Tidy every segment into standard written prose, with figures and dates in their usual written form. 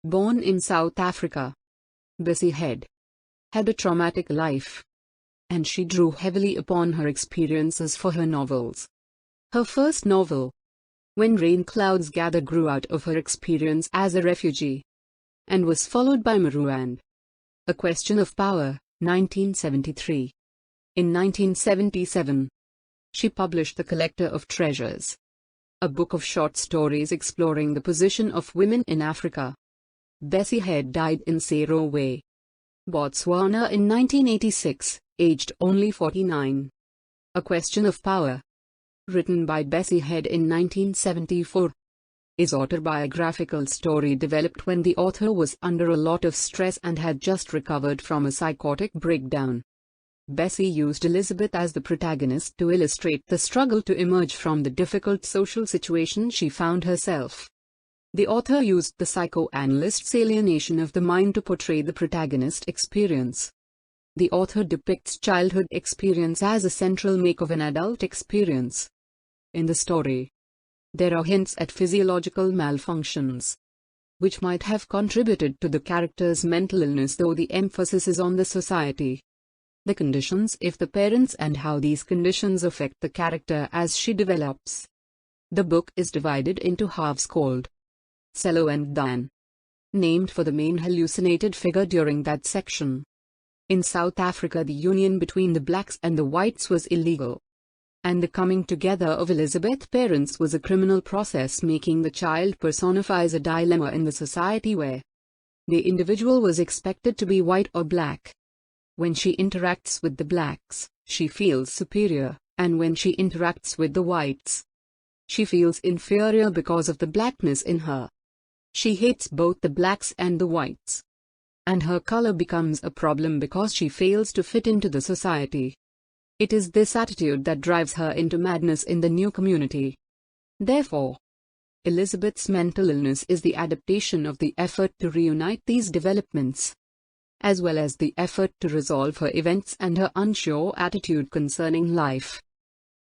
Born in South Africa, Bessie had a traumatic life, and she drew heavily upon her experiences for her novels. Her first novel, When Rain Clouds Gather, grew out of her experience as a refugee, and was followed by Maru and A Question of Power, 1973. In 1977, she published The Collector of Treasures, a book of short stories exploring the position of women in Africa. Bessie had died in Serowe, Botswana in 1986, aged only 49. A Question of Power, written by Bessie Head in 1974, is autobiographical story developed when the author was under a lot of stress and had just recovered from a psychotic breakdown. Bessie used Elizabeth as the protagonist to illustrate the struggle to emerge from the difficult social situation she found herself. The author used the psychoanalyst's alienation of the mind to portray the protagonist experience. The author depicts childhood experience as a central make of an adult experience. In the story, there are hints at physiological malfunctions, which might have contributed to the character's mental illness, though the emphasis is on the society, the conditions if the parents, and how these conditions affect the character as she develops. The book is divided into halves called Cello and Dan, named for the main hallucinated figure during that section. In South Africa, the union between the blacks and the whites was illegal, and the coming together of Elizabeth's parents was a criminal process, making the child personifies a dilemma in the society where the individual was expected to be white or black. When she interacts with the blacks, she feels superior, and when she interacts with the whites, she feels inferior because of the blackness in her. She hates both the blacks and the whites, and her color becomes a problem because she fails to fit into the society. It is this attitude that drives her into madness in the new community. Therefore, Elizabeth's mental illness is the adaptation of the effort to reunite these developments, as well as the effort to resolve her events and her unsure attitude concerning life,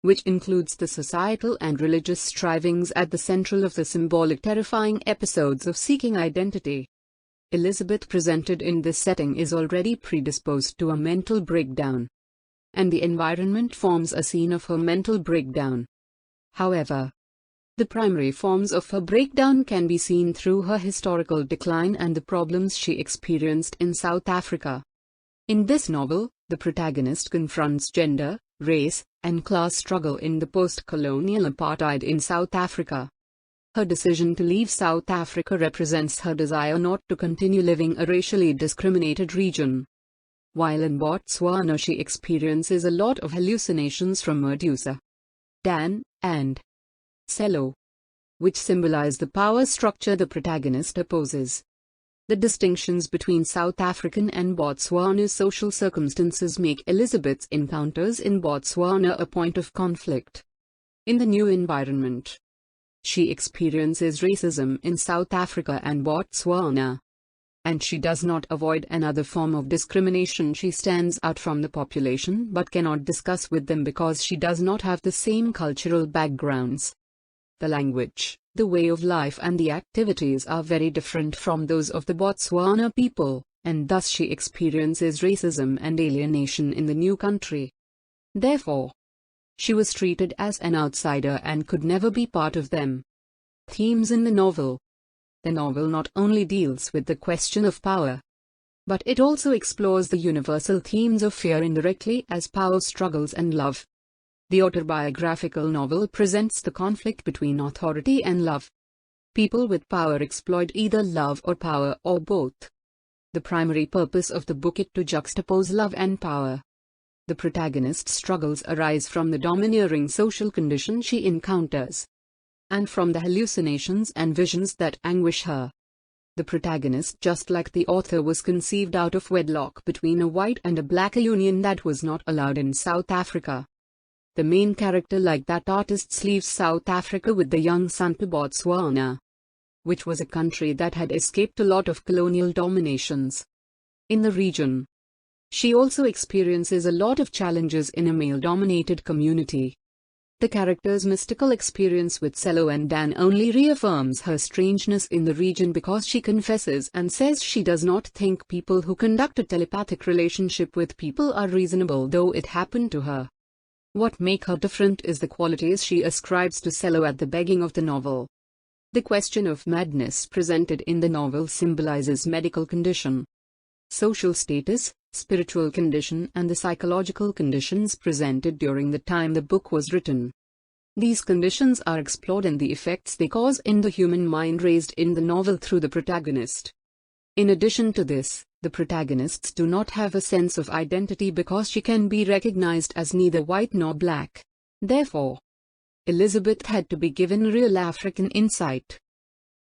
which includes the societal and religious strivings at the central of the symbolic terrifying episodes of seeking identity. Elizabeth presented in this setting is already predisposed to a mental breakdown, and the environment forms a scene of her mental breakdown. However, the primary forms of her breakdown can be seen through her historical decline and the problems she experienced in South Africa. In this novel, the protagonist confronts gender, race, and class struggle in the post-colonial apartheid in South Africa. Her decision to leave South Africa represents her desire not to continue living a racially discriminated region. While in Botswana, she experiences a lot of hallucinations from Medusa, Dan, and Cello, which symbolize the power structure the protagonist opposes. The distinctions between South African and Botswana's social circumstances make Elizabeth's encounters in Botswana a point of conflict. In the new environment, she experiences racism in South Africa and Botswana, and she does not avoid another form of discrimination. She stands out from the population but cannot discuss with them because she does not have the same cultural backgrounds. The language, the way of life and the activities are very different from those of the Botswana people, and thus she experiences racism and alienation in the new country. Therefore, she was treated as an outsider and could never be part of them. Themes in the novel. The novel not only deals with the question of power, but it also explores the universal themes of fear indirectly as power struggles and love. The autobiographical novel presents the conflict between authority and love. People with power exploit either love or power or both. The primary purpose of the book is to juxtapose love and power. The protagonist's struggles arise from the domineering social condition she encounters, and from the hallucinations and visions that anguish her. The protagonist, just like the author, was conceived out of wedlock between a white and a black, a union that was not allowed in South Africa. The main character, like that artist, leaves South Africa with the young son to Botswana, which was a country that had escaped a lot of colonial dominations in the region. She also experiences a lot of challenges in a male-dominated community. The character's mystical experience with Cello and Dan only reaffirms her strangeness in the region because she confesses and says she does not think people who conduct a telepathic relationship with people are reasonable, though it happened to her. What make her different is the qualities she ascribes to Cello at the beginning of the novel. The question of madness presented in the novel symbolizes medical condition, social status, spiritual condition, and the psychological conditions presented during the time the book was written. These conditions are explored in the effects they cause in the human mind raised in the novel through the protagonist. In addition to this, the protagonists do not have a sense of identity because she can be recognized as neither white nor black. Therefore, Elizabeth had to be given real African insight.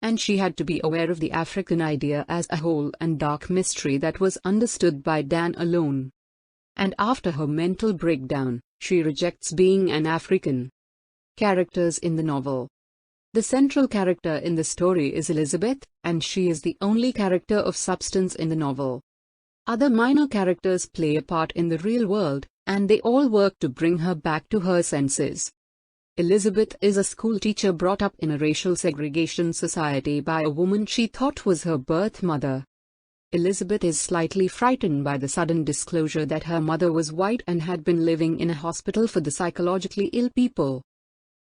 And she had to be aware of the African idea as a whole and dark mystery that was understood by Dan alone. And after her mental breakdown, she rejects being an African. Characters in the novel. The central character in the story is Elizabeth, and she is the only character of substance in the novel. Other minor characters play a part in the real world, and they all work to bring her back to her senses. Elizabeth is a schoolteacher brought up in a racial segregation society by a woman she thought was her birth mother. Elizabeth is slightly frightened by the sudden disclosure that her mother was white and had been living in a hospital for the psychologically ill people.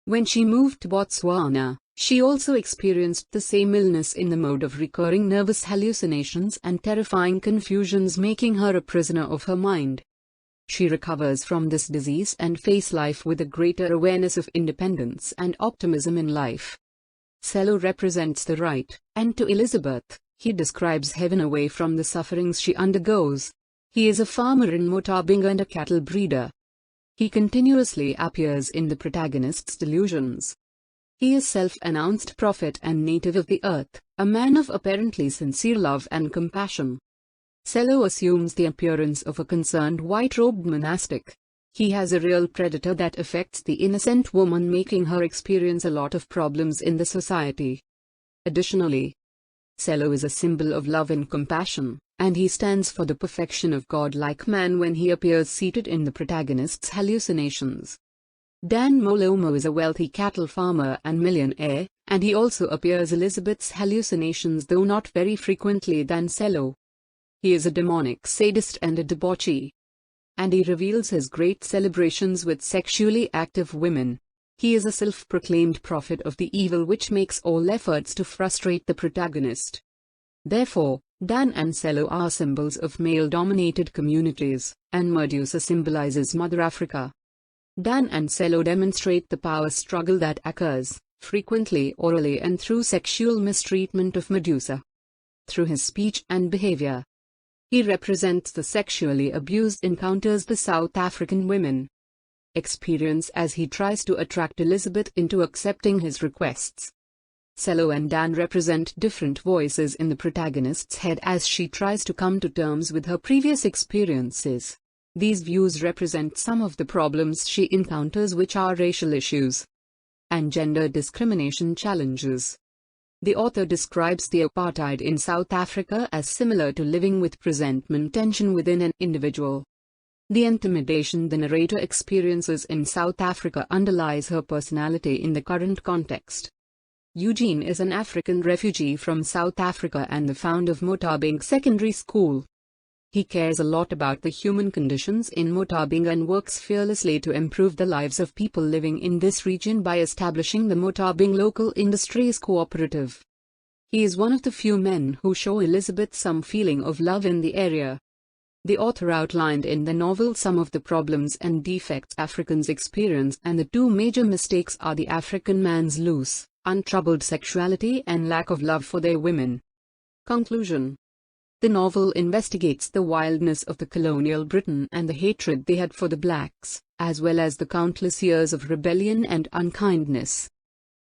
When she moved to Botswana, she also experienced the same illness in the mode of recurring nervous hallucinations and terrifying confusions, making her a prisoner of her mind. She recovers from this disease and faces life with a greater awareness of independence and optimism in life. Cello represents the right, and to Elizabeth, he describes heaven away from the sufferings she undergoes. He is a farmer in Mothabinga and a cattle breeder. He continuously appears in the protagonist's delusions. He is self-announced prophet and native of the earth, a man of apparently sincere love and compassion. Cello assumes the appearance of a concerned white-robed monastic. He has a real predator that affects the innocent woman, making her experience a lot of problems in the society. Additionally, Cello is a symbol of love and compassion, and he stands for the perfection of God-like man when he appears seated in the protagonist's hallucinations. Dan Molomo is a wealthy cattle farmer and millionaire, and he also appears Elizabeth's hallucinations, though not very frequently than Cello. He is a demonic sadist and a debauchee. And he reveals his great celebrations with sexually active women. He is a self-proclaimed prophet of the evil, which makes all efforts to frustrate the protagonist. Therefore, Dan and Cello are symbols of male-dominated communities, and Medusa symbolizes Mother Africa. Dan and Cello demonstrate the power struggle that occurs, frequently orally and through sexual mistreatment of Medusa. Through his speech and behavior, he represents the sexually abused encounters the South African women experience as he tries to attract Elizabeth into accepting his requests. Cello and Dan represent different voices in the protagonist's head as she tries to come to terms with her previous experiences. These views represent some of the problems she encounters, which are racial issues and gender discrimination challenges. The author describes the apartheid in South Africa as similar to living with presentment tension within an individual. The intimidation the narrator experiences in South Africa underlies her personality in the current context. Eugene is an African refugee from South Africa and the founder of Mothabinga Secondary School. He cares a lot about the human conditions in Mothabinga and works fearlessly to improve the lives of people living in this region by establishing the Mothabinga Local Industries Cooperative. He is one of the few men who show Elizabeth some feeling of love in the area. The author outlined in the novel some of the problems and defects Africans experience, and the two major mistakes are the African man's loose, untroubled sexuality and lack of love for their women. Conclusion. The novel investigates the wildness of the colonial Britain and the hatred they had for the blacks, as well as the countless years of rebellion and unkindness.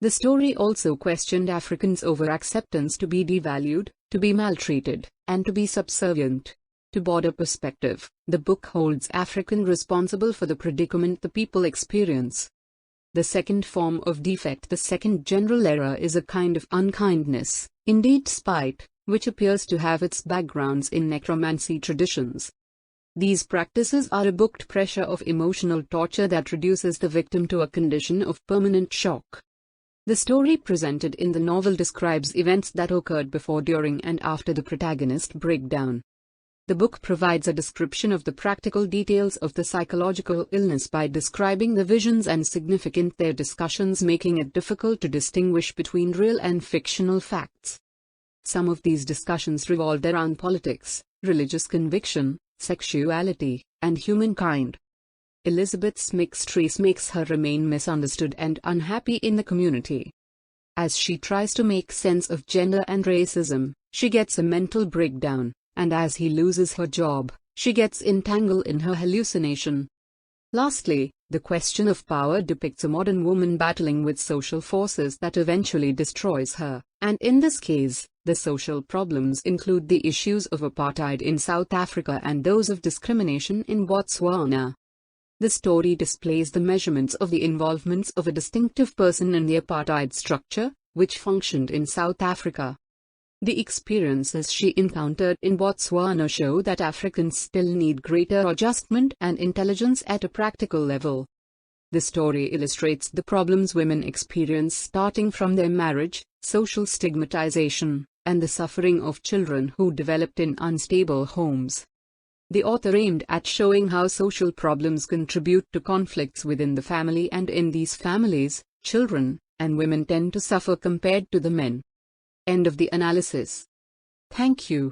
The story also questioned Africans' over-acceptance to be devalued, to be maltreated, and to be subservient. To broader perspective, the book holds African responsible for the predicament the people experience. The second form of defect, the second general error, is a kind of unkindness, indeed spite, which appears to have its backgrounds in necromancy traditions. These practices are a booked pressure of emotional torture that reduces the victim to a condition of permanent shock. The story presented in the novel describes events that occurred before, during, and after the protagonist's breakdown. The book provides a description of the practical details of the psychological illness by describing the visions and significant their discussions, making it difficult to distinguish between real and fictional facts. Some of these discussions revolved around politics, religious conviction, sexuality, and humankind. Elizabeth's mixed race makes her remain misunderstood and unhappy in the community. As she tries to make sense of gender and racism, she gets a mental breakdown, and as he loses her job, she gets entangled in her hallucination. Lastly, the question of power depicts a modern woman battling with social forces that eventually destroys her, and in this case, the social problems include the issues of apartheid in South Africa and those of discrimination in Botswana. The story displays the measurements of the involvements of a distinctive person in the apartheid structure, which functioned in South Africa. The experiences she encountered in Botswana show that Africans still need greater adjustment and intelligence at a practical level. The story illustrates the problems women experience starting from their marriage, social stigmatization, and the suffering of children who developed in unstable homes. The author aimed at showing how social problems contribute to conflicts within the family, and in these families, children and women tend to suffer compared to the men. End of the analysis. Thank you.